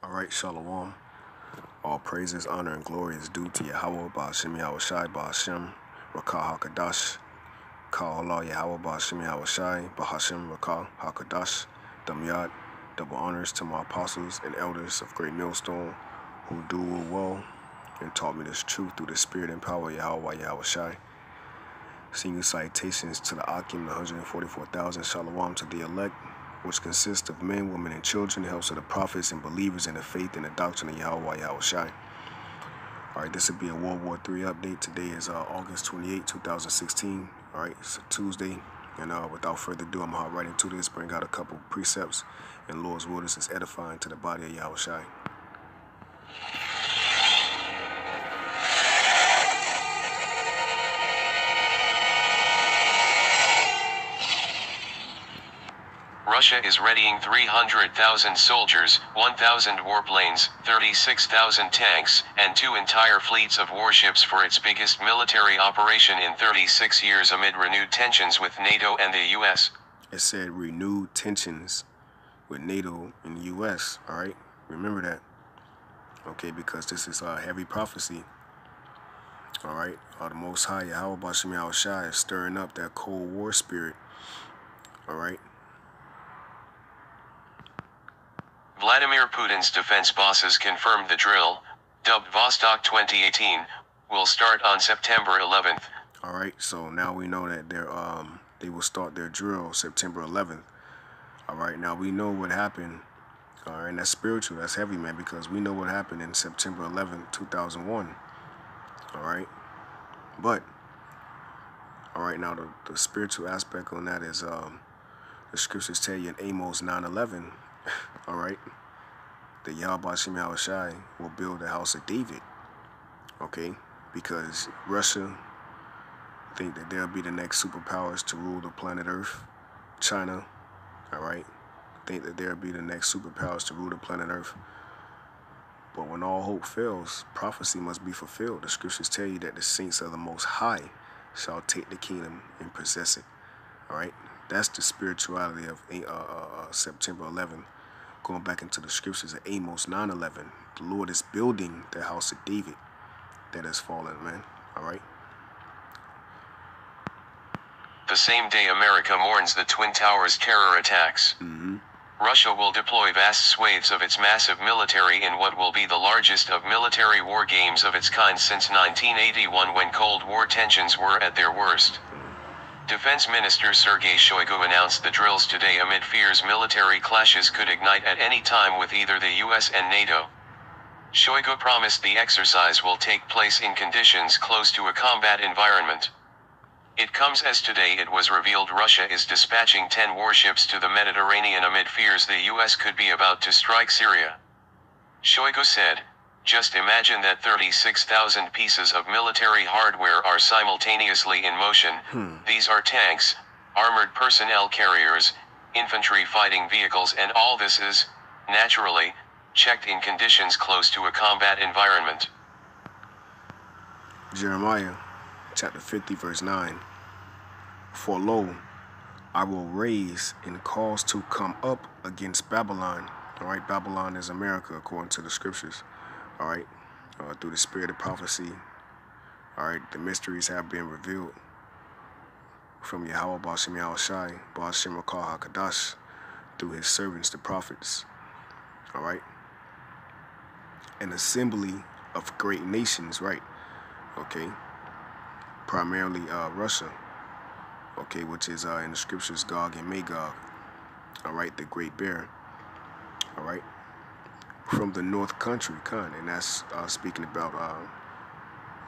Alright, Shalom. All praises, honor, and glory is due to Yahweh, Ba'ashem Yahushai, Ba'ashem, Rakah HaKadash, Ka Allah Yahweh, Ba'ashem Yahushai, Ba'ashem, Rakah HaKadash, Damyad. Double honors to my apostles and elders of Great Millstone who do well and taught me this truth through the spirit and power of Yahweh Yahushai. Senior citations to the Akim, the 144,000, Shalom to the elect, which consists of men, women, and children, the helps of the prophets and believers in the faith and the doctrine of Yahweh Yahushai. Alright, this will be a World War III update. Today is August 28, 2016. Alright, it's a Tuesday. And without further ado, I'm going to hop right into this, bring out a couple precepts, and Lord's word is edifying to the body of Yahushai. Russia is readying 300,000 soldiers, 1,000 warplanes, 36,000 tanks, and 2 entire fleets of warships for its biggest military operation in 36 years amid renewed tensions with NATO and the U.S. It said renewed tensions with NATO and the U.S., alright? Remember that. Okay, because this is heavy prophecy. Alright, the Most High, Yahweh Ba'ashem Yahushai, is stirring up that Cold War spirit. Alright? Vladimir Putin's defense bosses confirmed the drill, dubbed Vostok 2018, will start on September 11th. Alright, so now we know that they will start their drill September 11th. Alright, now we know what happened. Alright, and that's spiritual, that's heavy, man, because we know what happened in September 11th, 2001. Alright, but, alright, now the spiritual aspect on that is, the scriptures tell you in Amos 9:11, alright, that Yahweh Ba'ashem Yahushai will build the house of David, okay, because Russia think that they'll be the next superpowers to rule the planet Earth. China, alright, think that they'll be the next superpowers to rule the planet Earth. But when all hope fails, prophecy must be fulfilled. The scriptures tell you that the saints of the Most High shall take the kingdom and possess it. Alright, that's the spirituality of September 11th. Going back into the scriptures of Amos 9:11, the Lord is building the house of David that has fallen, man. Alright. The same day America mourns the Twin Towers terror attacks. Russia will deploy vast swathes of its massive military in what will be the largest of military war games of its kind since 1981, when Cold War tensions were at their worst. Defense Minister Sergei Shoigu announced the drills today amid fears military clashes could ignite at any time with either the US and NATO. Shoigu promised the exercise will take place in conditions close to a combat environment. It comes as today it was revealed Russia is dispatching 10 warships to the Mediterranean amid fears the US could be about to strike Syria. Shoigu said, "Just imagine that 36,000 pieces of military hardware are simultaneously in motion. These are tanks, armored personnel carriers, infantry fighting vehicles, and all this is, naturally, checked in conditions close to a combat environment." Jeremiah chapter 50 verse 9. For lo, I will raise and cause to come up against Babylon. Alright, Babylon is America according to the scriptures. Alright, through the spirit of prophecy. Alright, the mysteries have been revealed from Yahweh Ba'ashem Yahushai, Ba'ashem Rakah HaKadash, through his servants, the prophets. Alright, an assembly of great nations, right? Okay, primarily Russia. Okay, which is in the scriptures Gog and Magog. Alright, the great bear. Alright, from the north country, and that's speaking about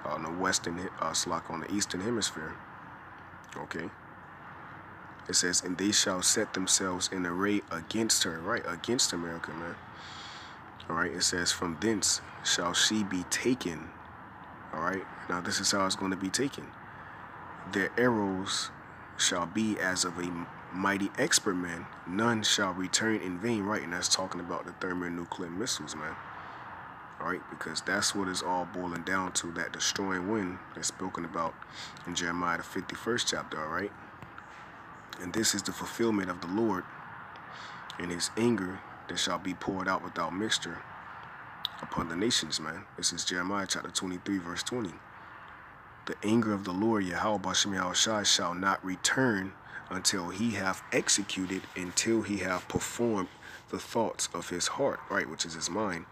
on the western, on the eastern hemisphere. Okay, it says, and they shall set themselves in array against her, right, against America, man. Alright, it says, from thence shall she be taken. Alright, now this is how it's going to be taken. Their arrows shall be as of a mighty expert man, none shall return in vain, right? And that's talking about the thermonuclear missiles, man. Alright, because that's what it's all boiling down to, that destroying wind that's spoken about in Jeremiah the 51st chapter, alright? And this is the fulfillment of the Lord, and his anger that shall be poured out without mixture, upon the nations, man. This is Jeremiah chapter 23, verse 20. The anger of the Lord Yahweh Bashem Yahushai shall not return until he hath executed, until he hath performed the thoughts of his heart, right, which is his mind.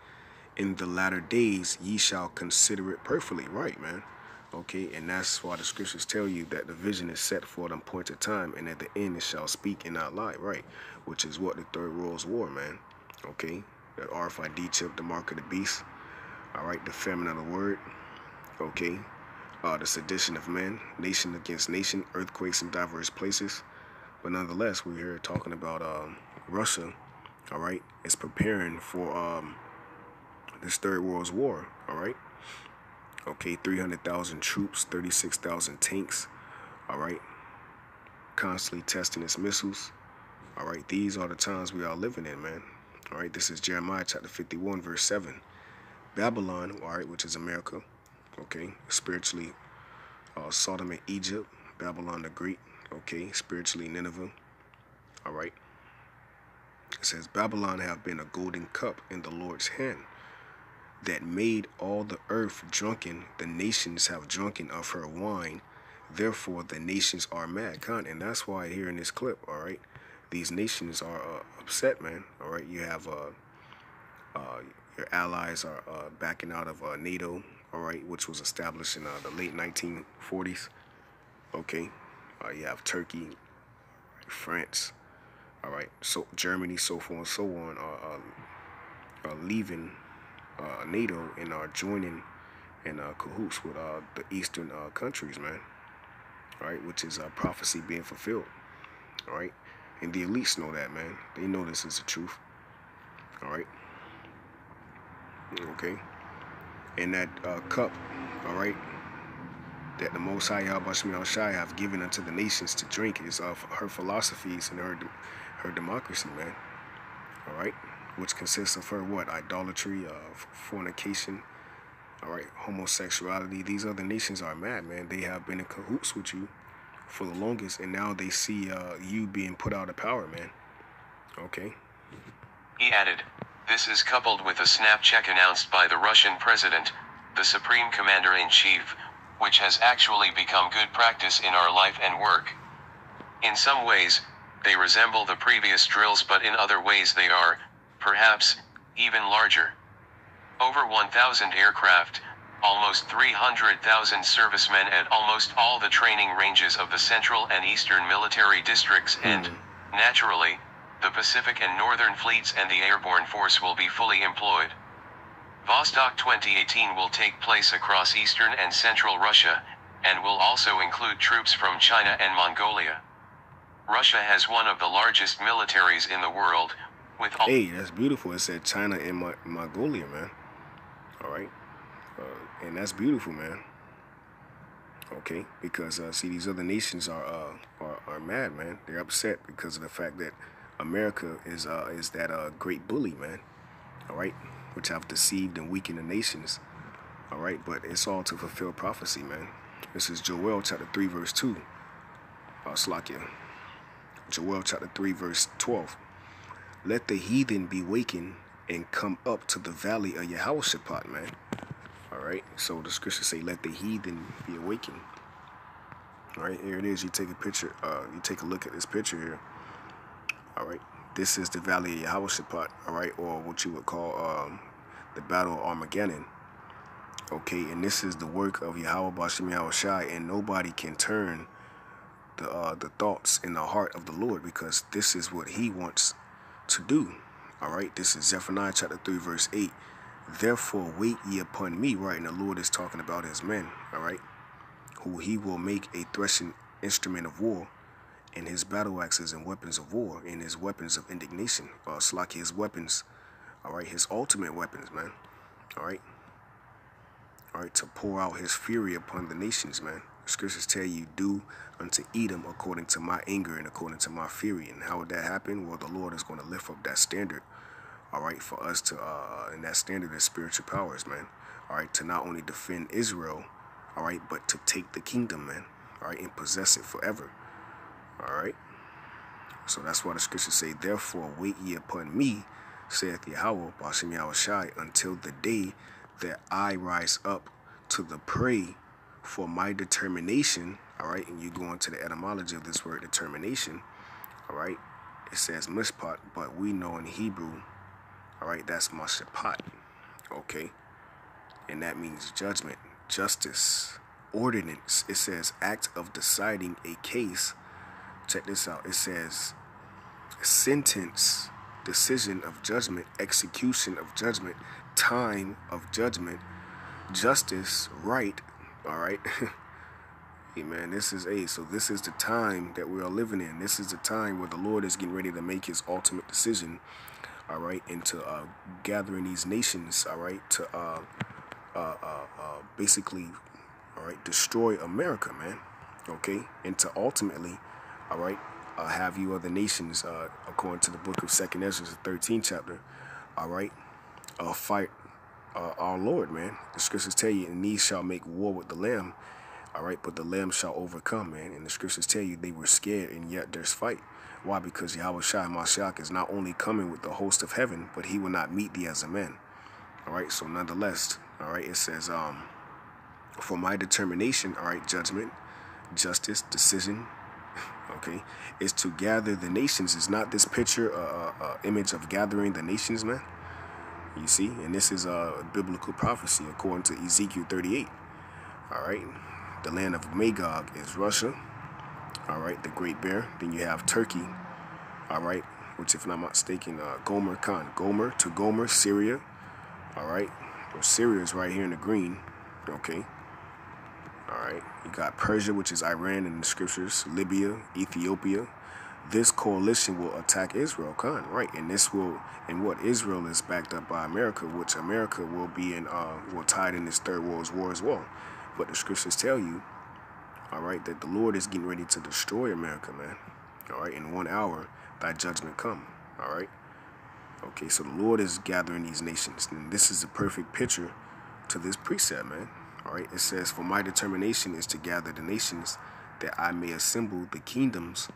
In the latter days ye shall consider it perfectly, right, man. Okay, and that's why the scriptures tell you that the vision is set for an appointed time, and at the end it shall speak and not lie, right, which is what the Third World's War, man. Okay, the RFID chip, the mark of the beast, all right, the famine of the word, okay, the sedition of men, nation against nation, earthquakes in diverse places. But nonetheless, we're here talking about Russia, all right, is preparing for this Third World's War, all right. Okay, 300,000 troops, 36,000 tanks, all right, constantly testing its missiles, all right. These are the times we are living in, man. All right, this is Jeremiah chapter 51, verse 7. Babylon, all right, which is America, okay, spiritually Sodom and Egypt, Babylon the Great, okay, spiritually Nineveh, all right. It says, Babylon have been a golden cup in the Lord's hand, that made all the earth drunken. The nations have drunken of her wine. Therefore, the nations are mad. And that's why here in this clip, all right, these nations are upset, man. All right, you have your allies are backing out of NATO, all right, which was established in the late 1940s. Okay, you have Turkey, France, all right, so Germany, so forth and so on, are leaving NATO and are joining in cahoots with the Eastern countries, man. All right, which is prophecy being fulfilled. All right, and the elites know that, man. They know this is the truth. All right, okay, and that cup, all right, that the Most High Yahweh Shai have given unto the nations to drink is of her philosophies and her democracy, man. All right, which consists of her what? Idolatry, fornication, all right, homosexuality. These other nations are mad, man. They have been in cahoots with you for the longest, and now they see you being put out of power, man. Okay. He added, this is coupled with a snap check announced by the Russian president, the Supreme Commander-in-Chief, which has actually become good practice in our life and work. In some ways, they resemble the previous drills, but in other ways they are, perhaps, even larger. Over 1,000 aircraft, almost 300,000 servicemen at almost all the training ranges of the Central and Eastern military districts and, naturally, the Pacific and Northern fleets and the airborne force will be fully employed. Vostok 2018 will take place across Eastern and Central Russia, and will also include troops from China and Mongolia. Russia has one of the largest militaries in the world, with all... Hey, that's beautiful. It said China and Mongolia, man. All right. And that's beautiful, man. Okay, because see, these other nations are mad, man. They're upset because of the fact that America is that great bully, man. All right, which have deceived and weakened the nations. All right, but it's all to fulfill prophecy, man. This is Joel chapter 3, verse 2. Slakia. Joel chapter 3, verse 12. Let the heathen be wakened and come up to the valley of Yehoshaphat, man. All right, so the scriptures say, let the heathen be awakened. All right, here it is. You take a picture, you take a look at this picture here. All right, this is the valley of Yehoshaphat, all right, or what you would call the battle of Armageddon. Okay, and this is the work of Yahweh Bashem Yahushai, and nobody can turn the thoughts in the heart of the Lord, because this is what he wants to do. All right, this is Zephaniah chapter 3, verse 8. Therefore wait ye upon me, right? And the Lord is talking about his men, all right, who he will make a threshing instrument of war, and his battle axes and weapons of war, and his weapons of indignation, slack his weapons, all right, his ultimate weapons, man, all right, to pour out his fury upon the nations, man. The scriptures tell you, do unto Edom according to my anger and according to my fury. And how would that happen? Well, the Lord is going to lift up that standard, all right, for us to, and that standard is spiritual powers, man, all right, to not only defend Israel, all right, but to take the kingdom, man, all right, and possess it forever, all right. So that's why the scriptures say, therefore wait ye upon me, saith Yahweh, Bashem Yahushai, until the day that I rise up to the prey for my determination. All right, and you go into the etymology of this word determination. All right, it says mishpat, but we know in Hebrew, all right, that's mashapat. Okay, and that means judgment, justice, ordinance. It says act of deciding a case. Check this out. It says sentence, decision of judgment, execution of judgment, time of judgment, justice, right. All right. Hey man, this is so this is the time that we are living in. This is the time where the Lord is getting ready to make his ultimate decision. All right, into gathering these nations. All right, to basically, all right, destroy America, man. Okay, and to ultimately, all right, have you other nations, according to the book of 2nd Ezra, the 13th chapter, all right, fight our Lord, man. The scriptures tell you, and these shall make war with the Lamb, all right, but the Lamb shall overcome, man. And the scriptures tell you they were scared, and yet there's fight. Why? Because Yahweh Shai Mashiach is not only coming with the host of heaven, but he will not meet thee as a man. All right, so nonetheless, all right, it says, for my determination, all right, judgment, justice, decision, okay, is to gather the nations. It's not this picture, image of gathering the nations, man. You see, and this is a biblical prophecy according to Ezekiel 38. All right, the land of Magog is Russia. All right, the Great Bear. Then you have Turkey. All right, which, if I'm not mistaken, Gomer, to Gomer, Syria. All right, well, Syria is right here in the green. Okay. All right, you got Persia, which is Iran in the scriptures, Libya, Ethiopia. This coalition will attack Israel, right? And this will, and what Israel is backed up by America, which America will be in, will tied in this Third World War as well. But the scriptures tell you, all right, that the Lord is getting ready to destroy America, man. All right, in 1 hour, thy judgment come. All right. Okay, so the Lord is gathering these nations, and this is a perfect picture to this precept, man. All right, it says, for my determination is to gather the nations, that I may assemble the kingdoms,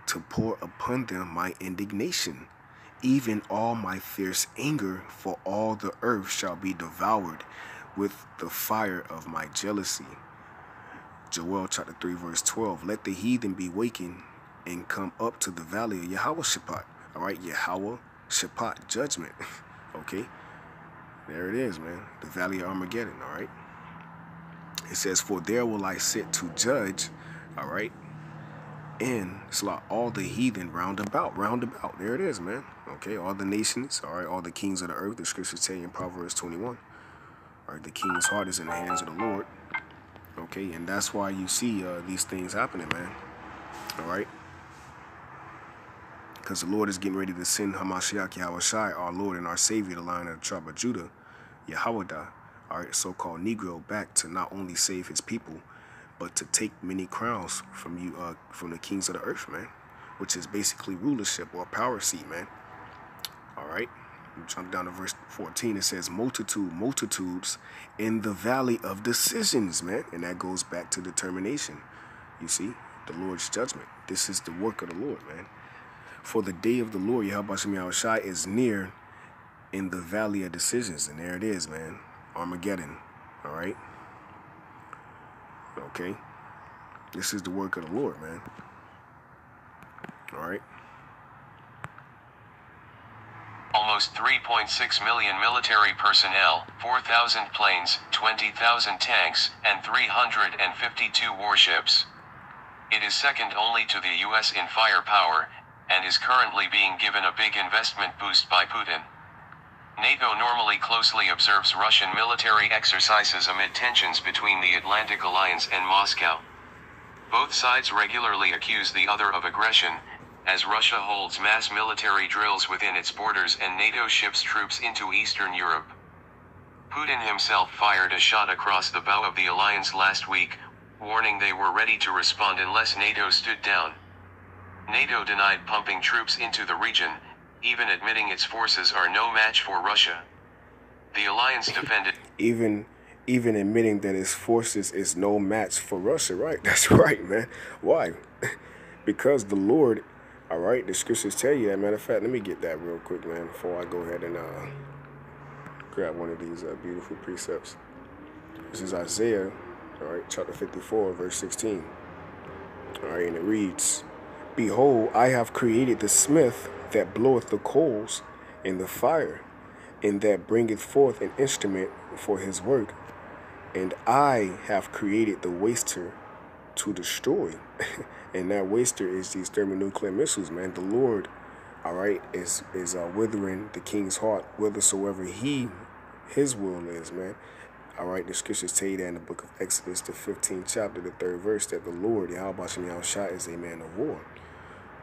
to pour upon them my indignation, even all my fierce anger, for all the earth shall be devoured with the fire of my jealousy. Joel chapter 3 verse 12. Let the heathen be wakened and come up to the valley of Yahweh Shaphat. All right, Yahweh Shaphat, judgment. Okay, there it is, man. The valley of Armageddon. All right. It says, for there will I sit to judge. All right. And slaughter all the heathen round about. There it is, man. Okay, all the nations. All right, all the kings of the earth. The scriptures tell you in Proverbs 21. All right, the king's heart is in the hands of the Lord. Okay, and that's why you see these things happening, man. All right? Because the Lord is getting ready to send Hamashiach Yahushai, our Lord and our Savior, the Lion of the tribe of Judah, Yahweh, all right, so-called Negro, back to not only save his people, but to take many crowns from you, from the kings of the earth, man, which is basically rulership or power seat, man. All right? Jump down to verse 14. It says, multitudes in the valley of decisions, man. And that goes back to determination. You see, the Lord's judgment. This is the work of the Lord, man. For the day of the Lord, Yahweh Shem Yahushai, is near in the valley of decisions. And there it is, man. Armageddon. All right? Okay? This is the work of the Lord, man. All right? Almost 3.6 million military personnel, 4,000 planes, 20,000 tanks, and 352 warships. It is second only to the US in firepower, and is currently being given a big investment boost by Putin. NATO normally closely observes Russian military exercises amid tensions between the Atlantic Alliance and Moscow. Both sides regularly accuse the other of aggression, as Russia holds mass military drills within its borders and NATO ships troops into Eastern Europe. Putin himself fired a shot across the bow of the alliance last week, warning they were ready to respond unless NATO stood down. NATO denied pumping troops into the region, even admitting its forces are no match for Russia. The alliance defended... Even admitting that its forces is no match for Russia, right? That's right, man. Why? Because the Lord... All right, the scriptures tell you that. Matter of fact, let me get that real quick, man, before I go ahead and grab one of these beautiful precepts. This is Isaiah, all right, chapter 54, verse 16. All right, and it reads, Behold, I have created the smith that bloweth the coals in the fire, and that bringeth forth an instrument for his work. And I have created the waster to destroy. And that waster is these thermonuclear missiles, man. The Lord, all right, is withering the king's heart, whithersoever his will is, man. All right, the scriptures tell you that in the book of Exodus, the 15th chapter, the 3rd verse, that the Lord, Yahweh Shem Yahushua, is a man of war.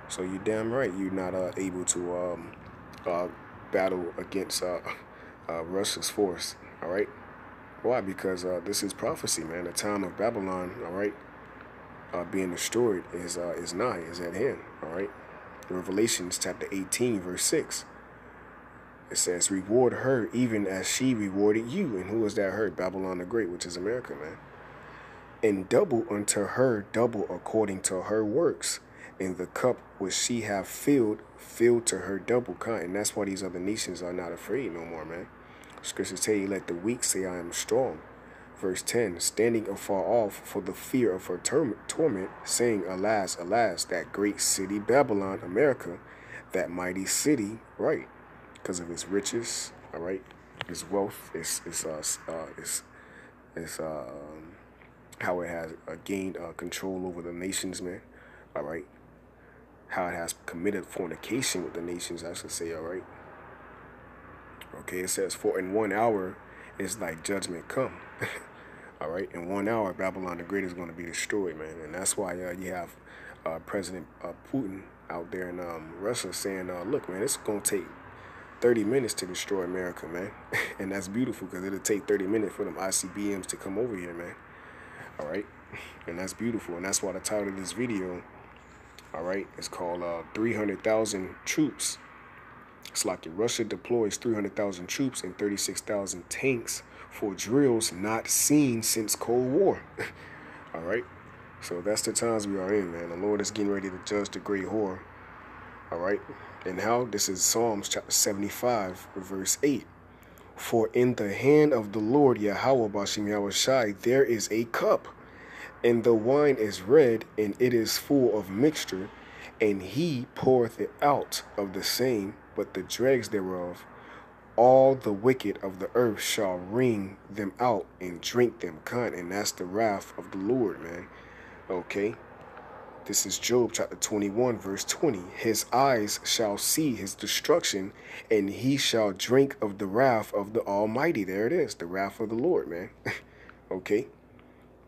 So you're damn right, you're not able to battle against Russia's force, all right? Why? Because this is prophecy, man. The time of Babylon, all right, being destroyed is nigh, is at hand, all right? Revelations chapter 18, verse 6. It says, reward her even as she rewarded you. And who is that her? Babylon the Great, which is America, man. And double unto her, double according to her works. And the cup which she have filled to her double kind. And that's why these other nations are not afraid no more, man. Scriptures tell you, let the weak say I am strong. Verse 10, standing afar off for the fear of her torment, saying, alas, alas, that great city Babylon, America, that mighty city, right? Because of its riches, all right, its wealth, its how it has gained control over the nations, man, all right, how it has committed fornication with the nations, I should say, all right. Okay, it says, for in 1 hour is thy judgment come. All right, in 1 hour, Babylon the Great is going to be destroyed, man, and that's why you have President Putin out there in Russia saying, look, man, it's going to take 30 minutes to destroy America, man. And that's beautiful because it'll take 30 minutes for them ICBMs to come over here, man. All right. And that's beautiful. And that's why the title of this video, all right, is called 300,000 troops. It's like Russia deploys 300,000 troops and 36,000 tanks for drills not seen since Cold War. All right. So that's the times we are in, man. The Lord is getting ready to judge the great whore. All right. And how? This is Psalms chapter 75, verse 8. For in the hand of the Lord Yahweh Bashem Yahushai there is a cup, and the wine is red, and it is full of mixture, and he poureth it out of the same, but the dregs thereof, all the wicked of the earth shall wring them out and drink them. And that's the wrath of the Lord, man. Okay. This is Job chapter 21, verse 20. His eyes shall see his destruction, and he shall drink of the wrath of the Almighty. There it is, the wrath of the Lord, man. Okay?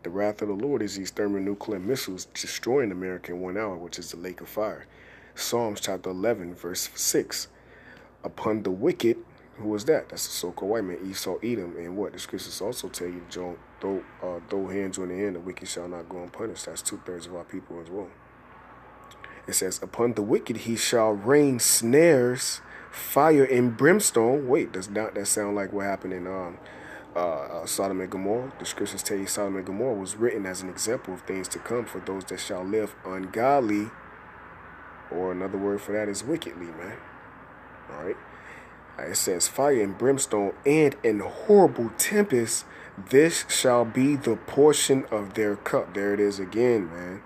The wrath of the Lord is these thermonuclear missiles destroying America in 1 hour, which is the lake of fire. Psalms chapter 11, verse 6. Upon the wicked, who was that? That's the so-called white man, Esau, Edom. And what? The scriptures also tell you, Joe, throw hands on the hand, the wicked shall not go unpunished. That's 2/3 of our people as well. It says, upon the wicked he shall rain snares, fire, and brimstone. Wait, does not that sound like what happened in Sodom and Gomorrah? The scriptures tell you Sodom and Gomorrah was written as an example of things to come for those that shall live ungodly, or another word for that is wickedly, man. All right. It says, fire and brimstone and an horrible tempest, this shall be the portion of their cup. There it is again, man.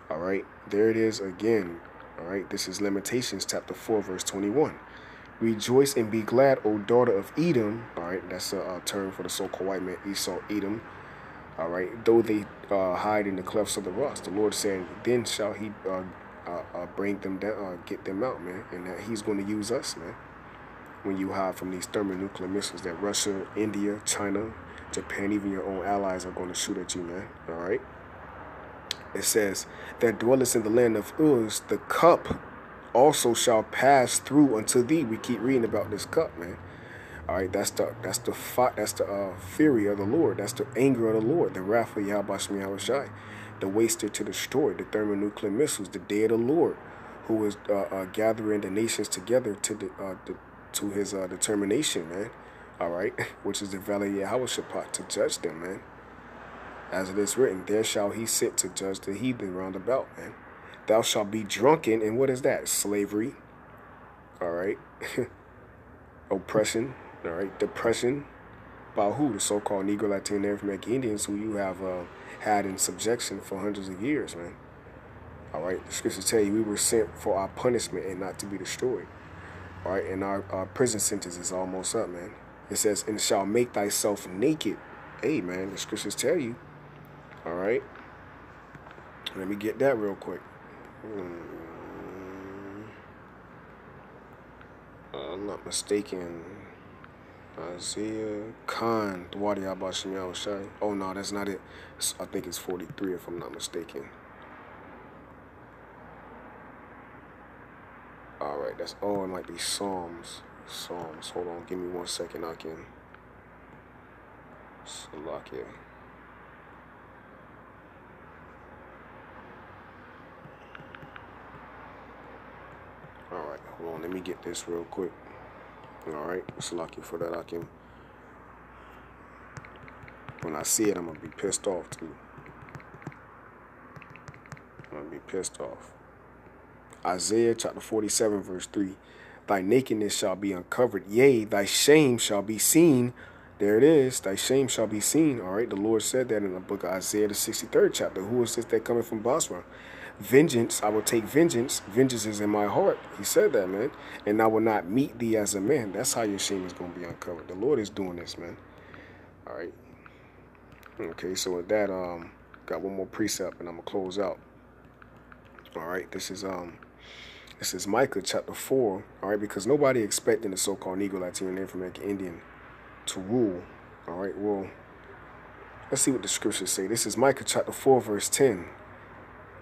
All right, there it is again. All right, this is Lamentations chapter 4, verse 21. Rejoice and be glad, O daughter of Edom. All right, that's a term for the so-called white man, Esau, Edom. All right, though they hide in the clefts of the rocks, the Lord saying, then shall he bring them down, get them out, man. And that he's going to use us, man. When you hide from these thermonuclear missiles that Russia, India, China, Japan, even your own allies are going to shoot at you, man. All right. It says, that dwellest in the land of Uz, the cup also shall pass through unto thee. We keep reading about this cup, man. All right, that's the fury of the Lord. That's the anger of the Lord, the wrath of Yahweh Yahushai, the waster to destroy, the thermonuclear missiles, the day of the Lord, who is gathering the nations together to his determination, man. All right, which is the valley of Yehoshaphat, to judge them, man. As it is written, there shall he sit to judge the heathen round about, man. Thou shalt be drunken, and what is that? Slavery. All right. Oppression. All right. Depression. By who? The so-called Negro, Latino, Native American Indians, who you have had in subjection for hundreds of years, man. All right. The scriptures tell you we were sent for our punishment and not to be destroyed. All right. And our prison sentence is almost up, man. It says, and shall make thyself naked. Hey, man, the scriptures tell you. All right. Let me get that real quick. I'm not mistaken. Isaiah Khan, Dwadi Abashim Yahushai. Oh, no, that's not it. I think it's 43, if I'm not mistaken. All right, that's, oh, it might be Psalms. Psalms. Hold on, give me 1 second. I can. Salakia. All right, hold on. Let me get this real quick. All right, Salakia, for that I can. When I see it, I'm gonna be pissed off too. I'm gonna be pissed off. Isaiah chapter 47, verse 3. Thy nakedness shall be uncovered, yea, thy shame shall be seen. There it is. Thy shame shall be seen. All right, the Lord said that in the book of Isaiah, the 63rd chapter. Who is this that coming from Basra? Vengeance, I will take vengeance. Vengeance is in my heart. He said that, man. And I will not meet thee as a man. That's how your shame is going to be uncovered. The Lord is doing this, man. All right. Okay, so with that, got one more precept, and I'm going to close out. All right, this is Micah chapter 4. All right, because nobody expecting the so-called Negro, Latino, Native American Indian to rule. All right, well, let's see what the scriptures say. This is Micah chapter 4, verse 10.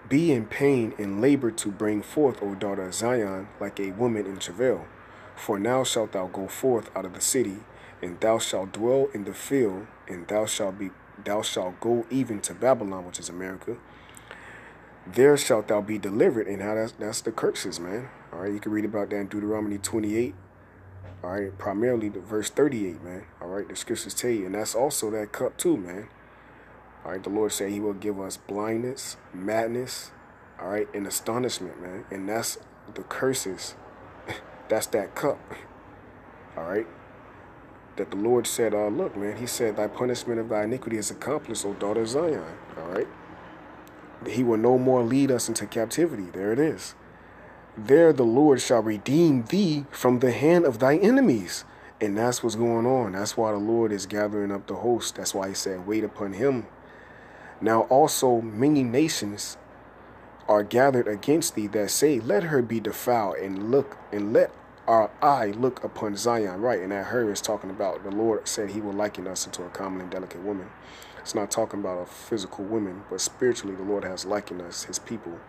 Be in pain and labor to bring forth, O daughter of Zion, like a woman in travail. For now shalt thou go forth out of the city, and thou shalt dwell in the field, and thou shalt go even to Babylon, which is America. There shalt thou be delivered. And how that's the curses, man. All right, you can read about that in Deuteronomy 28. All right, primarily the verse 38, man. All right, the scriptures tell you, and that's also that cup too, man. All right, the Lord said he will give us blindness, madness, all right, and astonishment, man. And that's the curses. That's that cup, all right, that the Lord said, look, man, he said, thy punishment of thy iniquity is accomplished, O daughter of Zion, all right. He will no more lead us into captivity. There it is. There the Lord shall redeem thee from the hand of thy enemies. And that's what's going on. That's why the Lord is gathering up the host. That's why he said, wait upon him. Now also many nations are gathered against thee that say, let her be defiled, and let our eye look upon Zion. Right, and that her is talking about the Lord said he will liken us into a common and delicate woman. It's not talking about a physical woman, but spiritually the Lord has likened us, his people,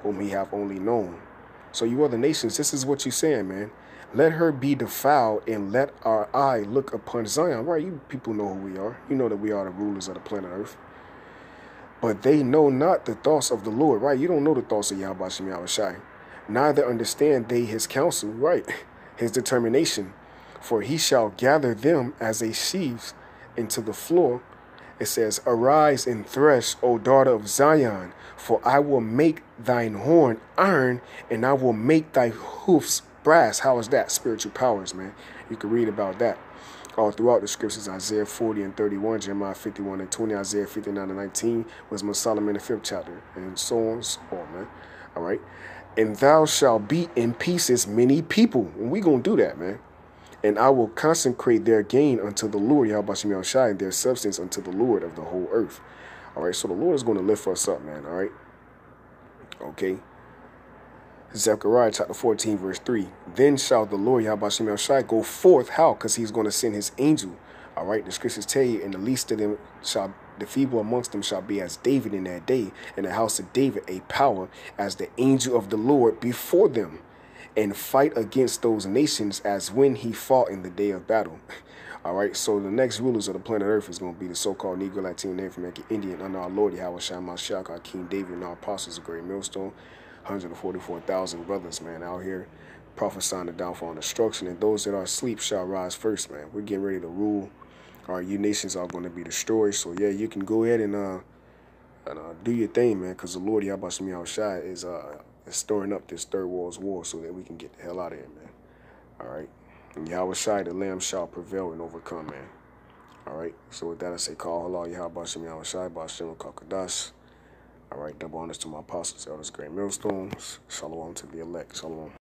whom he have only known. So you other nations, this is what you're saying, man. Let her be defiled, and let our eye look upon Zion. Right, you people know who we are. You know that we are the rulers of the planet Earth. But they know not the thoughts of the Lord, right? You don't know the thoughts of Yahweh Shem Yahushai. Neither understand they his counsel, right? His determination. For he shall gather them as a sheaves into the floor. It says, arise and thresh, O daughter of Zion, for I will make thine horn iron, and I will make thy hoofs brass. How is that? Spiritual powers, man. You can read about that all throughout the scriptures. Isaiah 40 and 31, Jeremiah 51 and 20, Isaiah 59 and 19, Wisdom of Solomon, the 5th chapter, and so on and so on, man. All right. And thou shalt beat in pieces many people. And we going to do that, man. And I will consecrate their gain unto the Lord, Yahweh Shem Yahushai, and their substance unto the Lord of the whole earth. All right. So the Lord is going to lift us up, man. All right. Okay. Zechariah chapter 14, verse 3. Then shall the Lord Yahweh Shem Yahushai go forth. How? Because he's going to send his angel. All right. The scriptures tell you, and the least of them shall, the feeble amongst them shall be as David in that day, in the house of David, a power as the angel of the Lord before them, and fight against those nations as when he fought in the day of battle. All right. So the next rulers of the planet Earth is going to be the so-called Negro, Latino, Native American Indian under our Lord Yahweh Shai Mashiach, our King David, and our apostles of great millstone. 144,000 brothers, man, out here prophesying the downfall and destruction, and those that are asleep shall rise first, man. We're getting ready to rule. All right, you nations are going to be destroyed. So yeah, you can go ahead and And do your thing, man, because the Lord Yahweh Shai is stirring up this third world's war so that we can get the hell out of here, man. All right. And Yahweh Shai, the Lamb, shall prevail and overcome, man. All right. So with that, I say, call Allah Yahweh Shai, Ba'ashem Kakadash. All right. Double honors to my apostles, elders, great millstones. Shalom to the elect. Shalom.